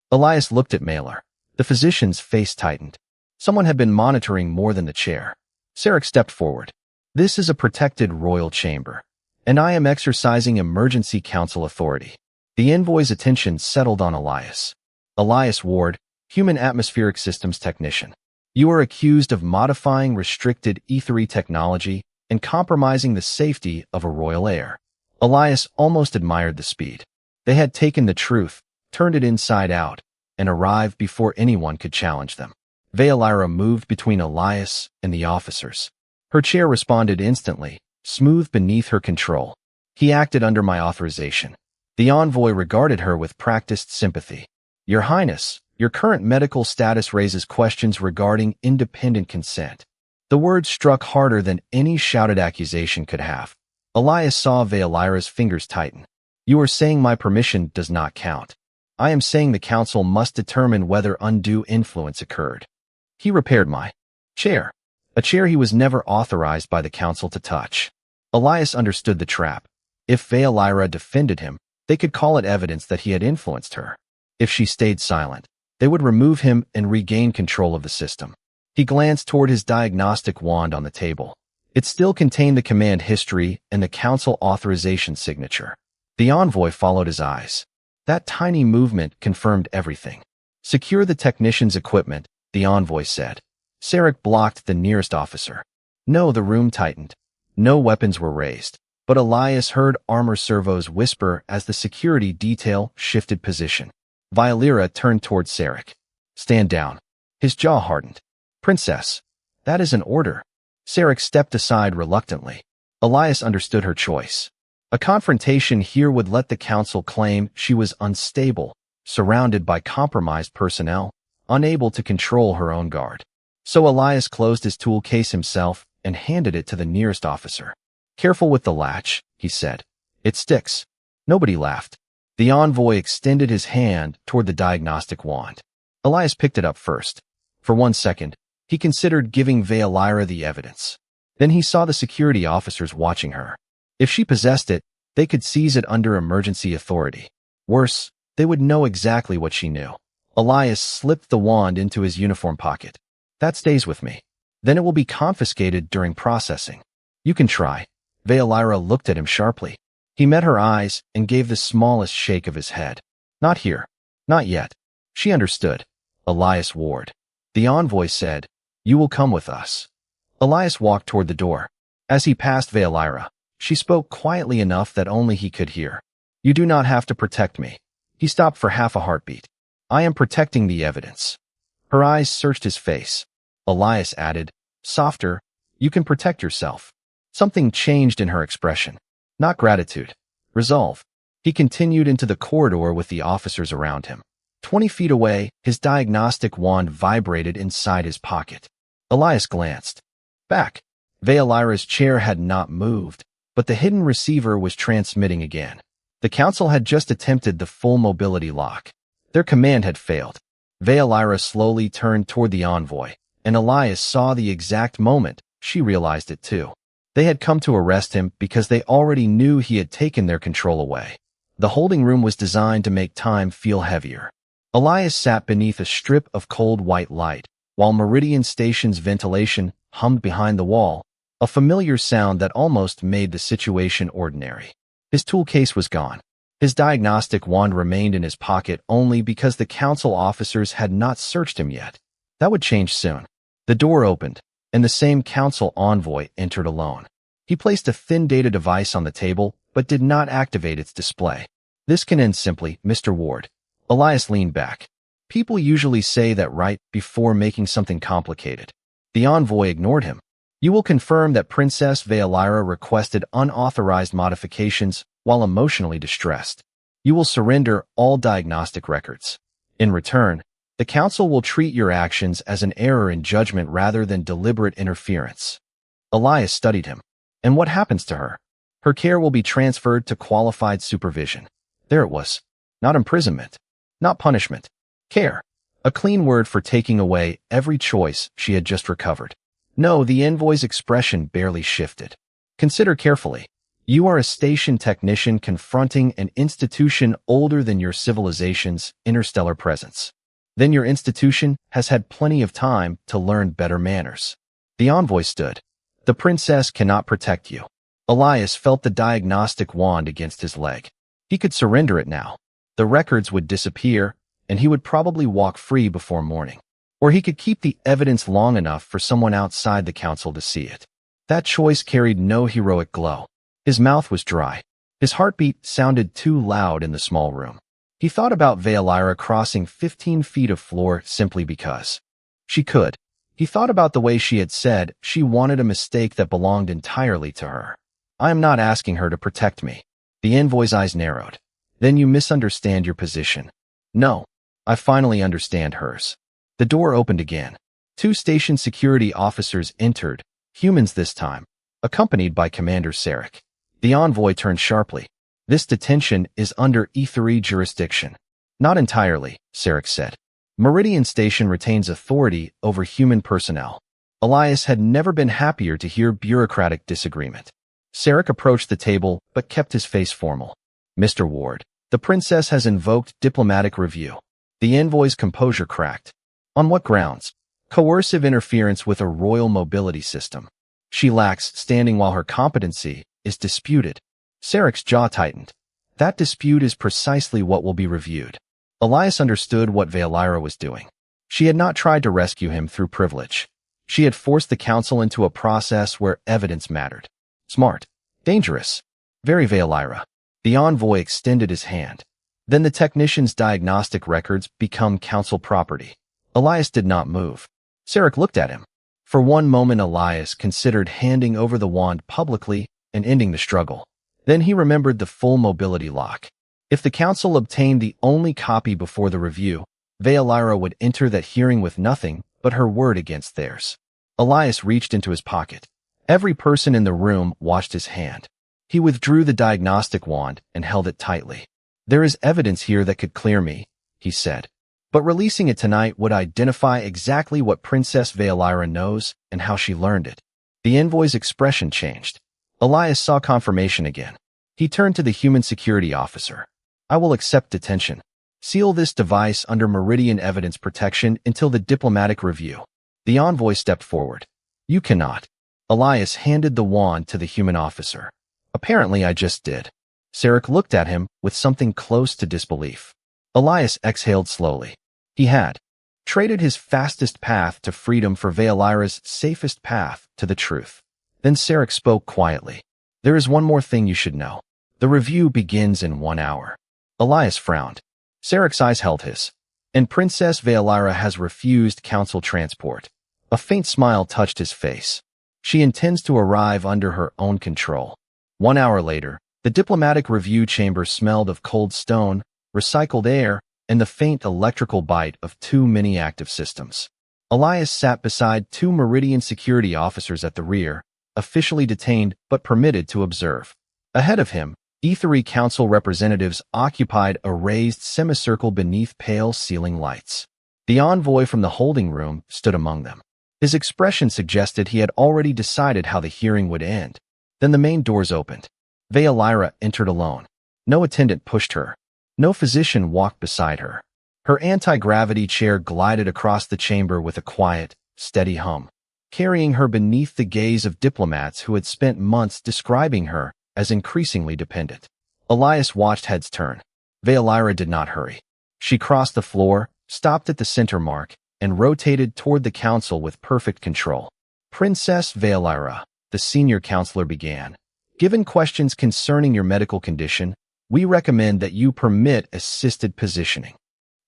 Elias looked at Mailer. The physician's face tightened. Someone had been monitoring more than the chair. Sarek stepped forward. This is a protected royal chamber, and I am exercising emergency council authority. The envoy's attention settled on Elias. Elias Ward, Human Atmospheric Systems Technician. You are accused of modifying restricted E3 technology and compromising the safety of a royal heir. Elias almost admired the speed. They had taken the truth, turned it inside out, and arrived before anyone could challenge them. Veolira moved between Elias and the officers. Her chair responded instantly, smooth beneath her control. He acted under my authorization. The envoy regarded her with practiced sympathy. Your Highness, your current medical status raises questions regarding independent consent. The word struck harder than any shouted accusation could have. Elias saw Veolira's fingers tighten. You are saying my permission does not count. I am saying the council must determine whether undue influence occurred. He repaired my chair, a chair he was never authorized by the council to touch. Elias understood the trap. If Veolira defended him, they could call it evidence that he had influenced her. If she stayed silent, they would remove him and regain control of the system. He glanced toward his diagnostic wand on the table. It still contained the command history and the council authorization signature. The envoy followed his eyes. That tiny movement confirmed everything. Secure the technician's equipment, the envoy said. Sarek blocked the nearest officer. No, the room tightened. No weapons were raised. But Elias heard armor servos whisper as the security detail shifted position. Veolira turned toward Sarek. Stand down. His jaw hardened. Princess, that is an order. Sarek stepped aside reluctantly. Elias understood her choice. A confrontation here would let the council claim she was unstable, surrounded by compromised personnel, unable to control her own guard. So Elias closed his tool case himself and handed it to the nearest officer. Careful with the latch, he said. It sticks. Nobody laughed. The envoy extended his hand toward the diagnostic wand. Elias picked it up first. For 1 second, he considered giving Veolira the evidence. Then he saw the security officers watching her. If she possessed it, they could seize it under emergency authority. Worse, they would know exactly what she knew. Elias slipped the wand into his uniform pocket. That stays with me. Then it will be confiscated during processing. You can try. Veolira looked at him sharply. He met her eyes and gave the smallest shake of his head. Not here. Not yet. She understood. Elias Ward. The envoy said, You will come with us. Elias walked toward the door. As he passed Veolira, she spoke quietly enough that only he could hear. You do not have to protect me. He stopped for half a heartbeat. I am protecting the evidence. Her eyes searched his face. Elias added, softer, you can protect yourself. Something changed in her expression. Not gratitude. Resolve. He continued into the corridor with the officers around him. 20 feet away, his diagnostic wand vibrated inside his pocket. Elias glanced. Back. Veolira's chair had not moved, but the hidden receiver was transmitting again. The council had just attempted the full mobility lock. Their command had failed. Veolira slowly turned toward the envoy, and Elias saw the exact moment she realized it too. They had come to arrest him because they already knew he had taken their control away. The holding room was designed to make time feel heavier. Elias sat beneath a strip of cold white light, while Meridian Station's ventilation hummed behind the wall, a familiar sound that almost made the situation ordinary. His tool case was gone. His diagnostic wand remained in his pocket only because the council officers had not searched him yet. That would change soon. The door opened, and the same council envoy entered alone. He placed a thin data device on the table, but did not activate its display. This can end simply, Mr. Ward. Elias leaned back. People usually say that right before making something complicated. The envoy ignored him. You will confirm that Princess Veolira requested unauthorized modifications while emotionally distressed. You will surrender all diagnostic records. In return, the council will treat your actions as an error in judgment rather than deliberate interference. Elias studied him. And what happens to her? Her care will be transferred to qualified supervision. There it was. Not imprisonment. Not punishment. Care. A clean word for taking away every choice she had just recovered. No, the envoy's expression barely shifted. Consider carefully. You are a station technician confronting an institution older than your civilization's interstellar presence. Then your institution has had plenty of time to learn better manners. The envoy stood. The princess cannot protect you. Elias felt the diagnostic wand against his leg. He could surrender it now. The records would disappear, and he would probably walk free before morning. Or he could keep the evidence long enough for someone outside the council to see it. That choice carried no heroic glow. His mouth was dry. His heartbeat sounded too loud in the small room. He thought about Veolira crossing 15 feet of floor simply because she could. He thought about the way she had said she wanted a mistake that belonged entirely to her. I am not asking her to protect me. The envoy's eyes narrowed. Then you misunderstand your position. No, I finally understand hers. The door opened again. 2 station security officers entered, humans this time, accompanied by Commander Sarek. The envoy turned sharply. This detention is under E3 jurisdiction. Not entirely, Sarek said. Meridian Station retains authority over human personnel. Elias had never been happier to hear bureaucratic disagreement. Sarek approached the table but kept his face formal. Mr. Ward, the princess has invoked diplomatic review. The envoy's composure cracked. On what grounds? Coercive interference with a royal mobility system. She lacks standing while her competency is disputed. Sarek's jaw tightened. That dispute is precisely what will be reviewed. Elias understood what Veolira was doing. She had not tried to rescue him through privilege. She had forced the council into a process where evidence mattered. Smart. Dangerous. Very Veolira. The envoy extended his hand. Then the technician's diagnostic records become council property. Elias did not move. Sarek looked at him. For one moment Elias considered handing over the wand publicly and ending the struggle. Then he remembered the full mobility lock. If the council obtained the only copy before the review, Veolira would enter that hearing with nothing but her word against theirs. Elias reached into his pocket. Every person in the room watched his hand. He withdrew the diagnostic wand and held it tightly. There is evidence here that could clear me, he said. But releasing it tonight would identify exactly what Princess Veolira knows and how she learned it. The envoy's expression changed. Elias saw confirmation again. He turned to the human security officer. I will accept detention. Seal this device under Meridian evidence protection until the diplomatic review. The envoy stepped forward. You cannot. Elias handed the wand to the human officer. Apparently I just did. Sarek looked at him with something close to disbelief. Elias exhaled slowly. He had. traded his fastest path to freedom for Veolira's safest path to the truth. Then Sarek spoke quietly. There is one more thing you should know. The review begins in 1 hour. Elias frowned. Sarek's eyes held his. And Princess Veolira has refused council transport. A faint smile touched his face. She intends to arrive under her own control. 1 hour later, the diplomatic review chamber smelled of cold stone, recycled air, and the faint electrical bite of 2 mini-active systems. Elias sat beside 2 Meridian security officers at the rear, officially detained but permitted to observe. Ahead of him, E3 Council representatives occupied a raised semicircle beneath pale ceiling lights. The envoy from the holding room stood among them. His expression suggested he had already decided how the hearing would end. Then the main doors opened. Veolira entered alone. No attendant pushed her. No physician walked beside her. Her anti-gravity chair glided across the chamber with a quiet, steady hum, carrying her beneath the gaze of diplomats who had spent months describing her as increasingly dependent. Elias watched heads turn. Veolira did not hurry. She crossed the floor, stopped at the center mark, and rotated toward the council with perfect control. Princess Veolira, the senior counselor began. Given questions concerning your medical condition, we recommend that you permit assisted positioning.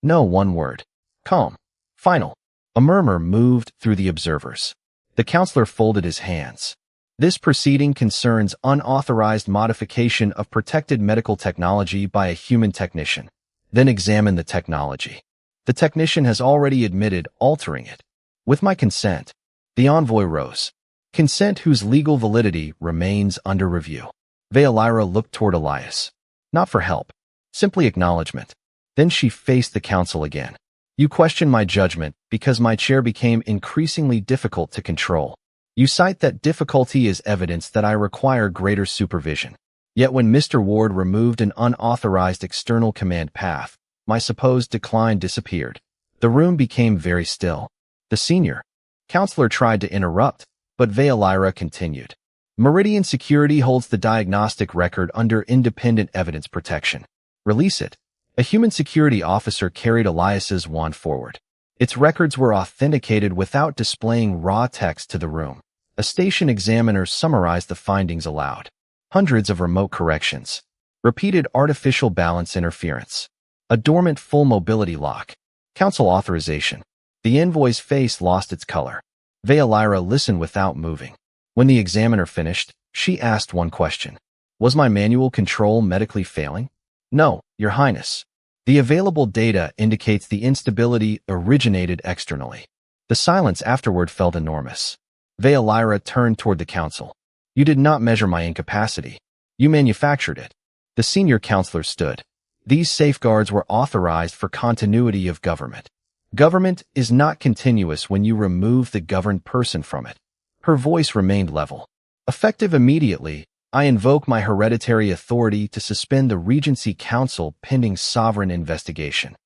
No, one word. Calm. Final. A murmur moved through the observers. The counselor folded his hands. This proceeding concerns unauthorized modification of protected medical technology by a human technician. Then examine the technology. The technician has already admitted altering it. With my consent. The envoy rose. Consent whose legal validity remains under review. Veolira looked toward Elias. Not for help. Simply acknowledgement. Then she faced the council again. You question my judgment because my chair became increasingly difficult to control. You cite that difficulty as evidence that I require greater supervision. Yet when Mr. Ward removed an unauthorized external command path, my supposed decline disappeared. The room became very still. The senior counselor tried to interrupt, but Veolira continued. Meridian Security holds the diagnostic record under independent evidence protection. Release it. A human security officer carried Elias's wand forward. Its records were authenticated without displaying raw text to the room. A station examiner summarized the findings aloud. Hundreds of remote corrections. Repeated artificial balance interference. A dormant full mobility lock. Council authorization. The envoy's face lost its color. Veolira listened without moving. When the examiner finished, she asked one question. Was my manual control medically failing? No, Your Highness. The available data indicates the instability originated externally. The silence afterward felt enormous. Veolira turned toward the council. You did not measure my incapacity. You manufactured it. The senior counselor stood. These safeguards were authorized for continuity of government. Government is not continuous when you remove the governed person from it. Her voice remained level. Effective immediately, I invoke my hereditary authority to suspend the Regency Council pending sovereign investigation.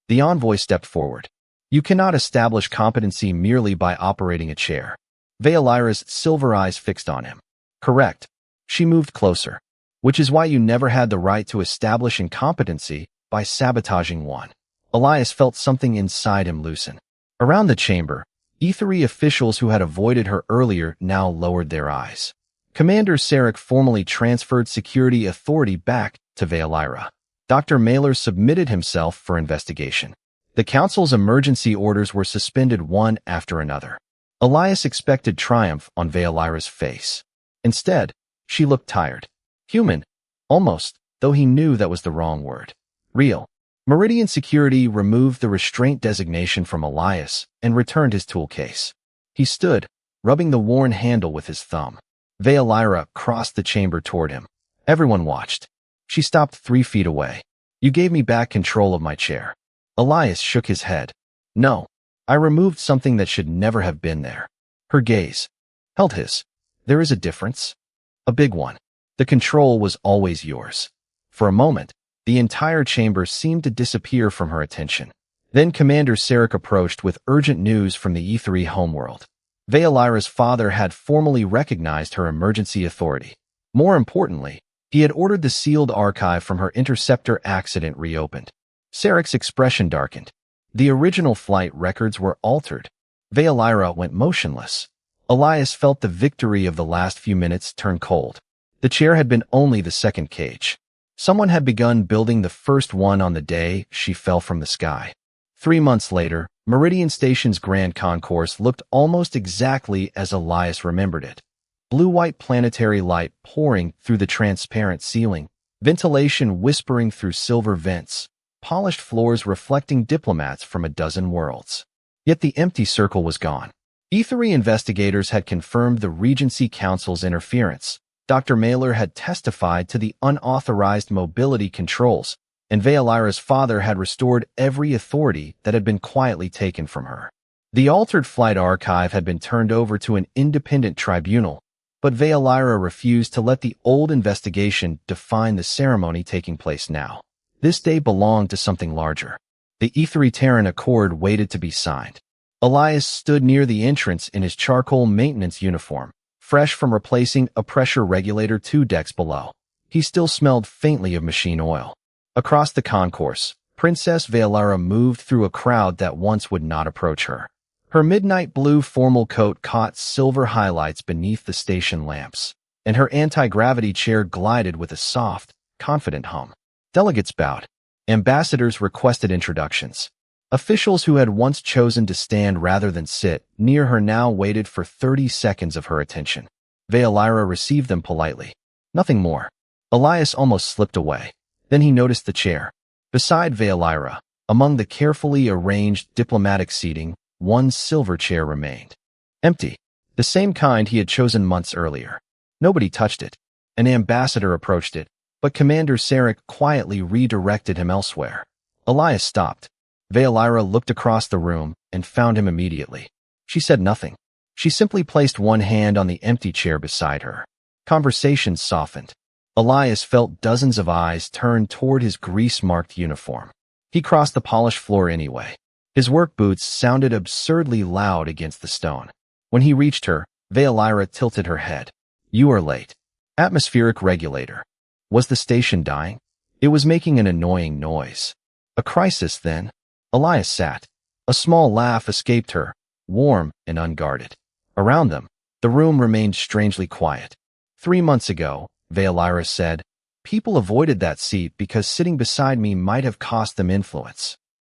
The envoy stepped forward. You cannot establish competency merely by operating a chair. Veolira's silver eyes fixed on him. Correct. She moved closer. Which is why you never had the right to establish incompetency by sabotaging one. Elias felt something inside him loosen. Around the chamber, E3 officials who had avoided her earlier now lowered their eyes. Commander Sarek formally transferred security authority back to Veolira. Dr. Mailer submitted himself for investigation. The council's emergency orders were suspended one after another. Elias expected triumph on Veolira's face. Instead, she looked tired. Human. Almost, though he knew that was the wrong word. Real. Meridian Security removed the restraint designation from Elias and returned his tool case. He stood, rubbing the worn handle with his thumb. Veolira crossed the chamber toward him. Everyone watched. She stopped 3 feet away. You gave me back control of my chair. Elias shook his head. No. I removed something that should never have been there. Her gaze held his. There is a difference. A big one. The control was always yours. For a moment, the entire chamber seemed to disappear from her attention. Then Commander Sarek approached with urgent news from the E3 homeworld. Veolira's father had formally recognized her emergency authority. More importantly, he had ordered the sealed archive from her interceptor accident reopened. Sarek's expression darkened. The original flight records were altered. Veolyra went motionless. Elias felt the victory of the last few minutes turn cold. The chair had been only the second cage. Someone had begun building the first one on the day she fell from the sky. 3 months later, Meridian Station's grand concourse looked almost exactly as Elias remembered it. Blue-white planetary light pouring through the transparent ceiling, ventilation whispering through silver vents, polished floors reflecting diplomats from a dozen worlds. Yet the empty circle was gone. E3 investigators had confirmed the Regency Council's interference. Dr. Mailer had testified to the unauthorized mobility controls, and Veolyra's father had restored every authority that had been quietly taken from her. The altered flight archive had been turned over to an independent tribunal, but Veolyra refused to let the old investigation define the ceremony taking place now. This day belonged to something larger. The E3 Terran Accord waited to be signed. Elias stood near the entrance in his charcoal maintenance uniform, fresh from replacing a pressure regulator 2 decks below. He still smelled faintly of machine oil. Across the concourse, Princess Veolyra moved through a crowd that once would not approach her. Her midnight blue formal coat caught silver highlights beneath the station lamps, and her anti-gravity chair glided with a soft, confident hum. Delegates bowed. Ambassadors requested introductions. Officials who had once chosen to stand rather than sit near her now waited for 30 seconds of her attention. Veolyra received them politely. Nothing more. Elias almost slipped away. Then he noticed the chair. Beside Veolyra, among the carefully arranged diplomatic seating, one silver chair remained. Empty. The same kind he had chosen months earlier. Nobody touched it. An ambassador approached it, but Commander Sarek quietly redirected him elsewhere. Elias stopped. Veolyra looked across the room and found him immediately. She said nothing. She simply placed one hand on the empty chair beside her. Conversation softened. Elias felt dozens of eyes turn toward his grease-marked uniform. He crossed the polished floor anyway. His work boots sounded absurdly loud against the stone. When he reached her, Veolyra tilted her head. "You are late." Atmospheric regulator. Was the station dying? It was making an annoying noise. A crisis, then? Elias sat. A small laugh escaped her, warm and unguarded. Around them, the room remained strangely quiet. 3 months ago, Veolyra said, people avoided that seat because sitting beside me might have cost them influence.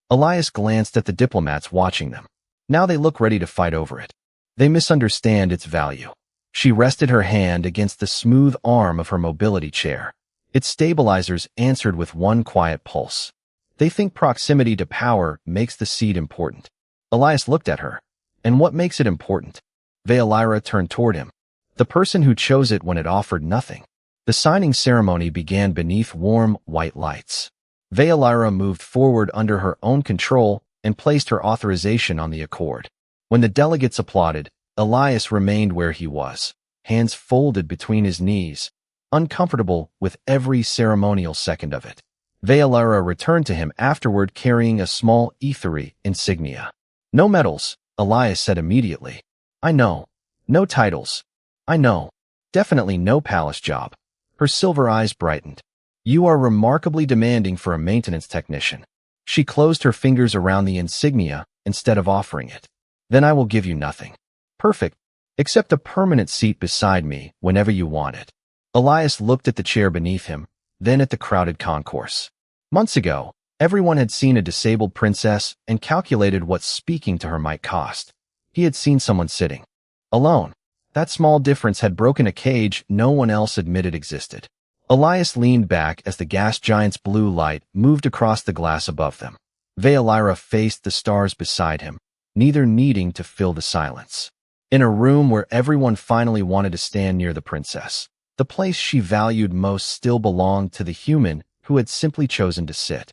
Elias glanced at the diplomats watching them. Now they look ready to fight over it. They misunderstand its value. She rested her hand against the smooth arm of her mobility chair. Its stabilizers answered with one quiet pulse. They think proximity to power makes the seat important. Elias looked at her. And what makes it important? Veolyra turned toward him. The person who chose it when it offered nothing. The signing ceremony began beneath warm, white lights. Veolyra moved forward under her own control and placed her authorization on the accord. When the delegates applauded, Elias remained where he was, hands folded between his knees, uncomfortable with every ceremonial second of it. Veolyra returned to him afterward carrying a small E3 insignia. "No medals," Elias said immediately. "I know. No titles. I know. Definitely no palace job." Her silver eyes brightened. "You are remarkably demanding for a maintenance technician." She closed her fingers around the insignia instead of offering it. "Then I will give you nothing. Perfect. Except a permanent seat beside me whenever you want it." Elias looked at the chair beneath him, then at the crowded concourse. Months ago, everyone had seen a disabled princess and calculated what speaking to her might cost. He had seen someone sitting alone. That small difference had broken a cage no one else admitted existed. Elias leaned back as the gas giant's blue light moved across the glass above them. Veolyra faced the stars beside him, neither needing to fill the silence. In a room where everyone finally wanted to stand near the princess, the place she valued most still belonged to the human who had simply chosen to sit.